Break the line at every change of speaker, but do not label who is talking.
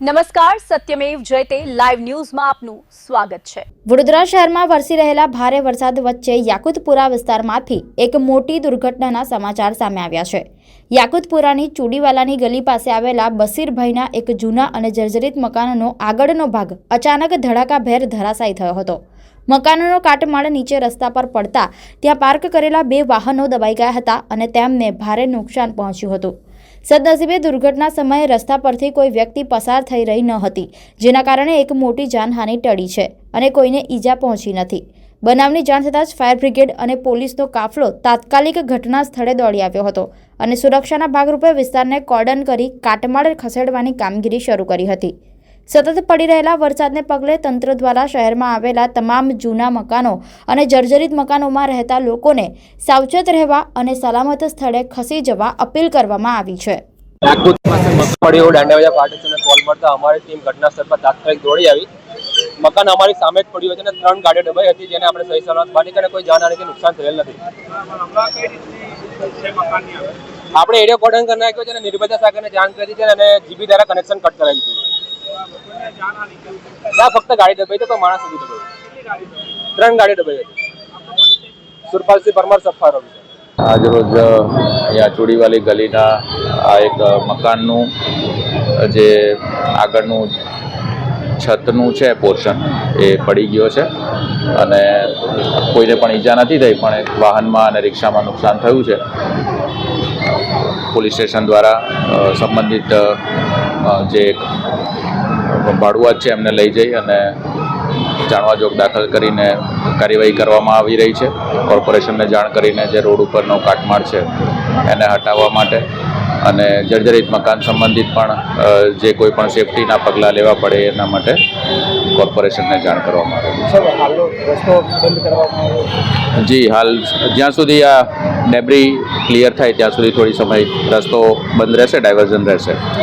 નમસ્કાર, સત્યમેવ જયતે લાઈવ ન્યૂઝમાં આપનું સ્વાગત છે।
વડોદરા શહેરમાં વરસી રહેલા ભારે વરસાદ વચ્ચે યાકુતપુરા વિસ્તારમાંથી એક મોટી દુર્ઘટનાના સમાચાર સામે આવ્યા છે। યાકુતપુરાની ચૂડીવાલાની ગલી પાસે આવેલા બસીરભાઈના એક જૂના અને જર્જરિત મકાનનો આગળનો ભાગ અચાનક ધડાકાભેર ધરાશાયી થયો હતો। મકાનનો કાટમાળ નીચે રસ્તા પર પડતા ત્યાં પાર્ક કરેલા બે વાહનો દબાઈ ગયા હતા અને તેમને ભારે નુકસાન પહોંચ્યું હતું। સદનસીબે દુર્ઘટના સમયે રસ્તા પરથી કોઈ વ્યક્તિ પસાર થઈ રહી ન હતી, જેના કારણે એક મોટી જાનહાનિ ટળી છે અને કોઈને ઈજા પહોંચી નથી। બનાવની જાણ થતાં જ ફાયર બ્રિગેડ અને પોલીસનો કાફલો તાત્કાલિક ઘટના સ્થળે દોડી આવ્યો હતો અને સુરક્ષાના ભાગરૂપે વિસ્તારને કોર્ડન કરી કાટમાળ ખસેડવાની કામગીરી શરૂ કરી હતી। સતત પડી રહેલા વરસાદને પગલે તંત્ર દ્વારા શહેરમાં આવેલા તમામ જૂના મકાનો અને જર્જરિત મકાનોમાં રહેતા લોકોને સાવચેત રહેવા અને સલામત સ્થળે ખસી જવા અપીલ કરવામાં આવી છે।
કોલ મળતા અમારી ટીમ ઘટના સ્થળ પર તાત્કાલિક દોડી આવી। મકાન અમારી સામે જ પડ્યું હતું અને 3 ગાડીઓ દબાઈ હતી, જેને આપણે સહી સલામત બહાર નીકળ્યા। કોઈ જાનહાનિ કે નુકસાન થયેલ નથી। આપણે એરિયા કોર્ડન કરી નાખ્યો છે અને નિર્ભયતા શાખાને જાણ કરી છે અને જીબી દ્વારા કનેક્શન કટ કરાવી દીધું છે। ફક્ત ગાડી દબાઈ તો કોઈ માણસ નથી દબાઈ। 3 ગાડી દબાઈ હતી। સુરપાલસિંહ પરમાર સફાર ઓફિસર।
આજરોજ અહીંયા ચૂડીવાલી ગલીના આ એક મકાનનું જે આગળનું છતનું છે પોર્શન એ પડી ગયો છે અને કોઈને પણ ઈજા નથી થઈ, પણ એક વાહનમાં અને રિક્ષામાં નુકસાન થયું છે। પોલીસ સ્ટેશન દ્વારા સંબંધિત જે ભાડુઆત છે એમને લઈ જઈ અને જાણવાજોગ દાખલ કરીને કાર્યવાહી કરવામાં આવી રહી છે। કોર્પોરેશનને જાણ કરીને જે રોડ ઉપરનો કાટમાળ છે એને હટાવવા માટે અને જર્જરિત મકાન સંબંધિત પણ જે કોઈ પણ સેફટીના પગલાં લેવા પડે એના માટે કોર્પોરેશનને જાણ કરવામાં આવી। જી, હાલ જ્યાં સુધી આ ડેબ્રી ક્લિયર થાય ત્યાં સુધી થોડી સમય રસ્તો બંધ રહેશે, ડાયવર્ઝન રહેશે।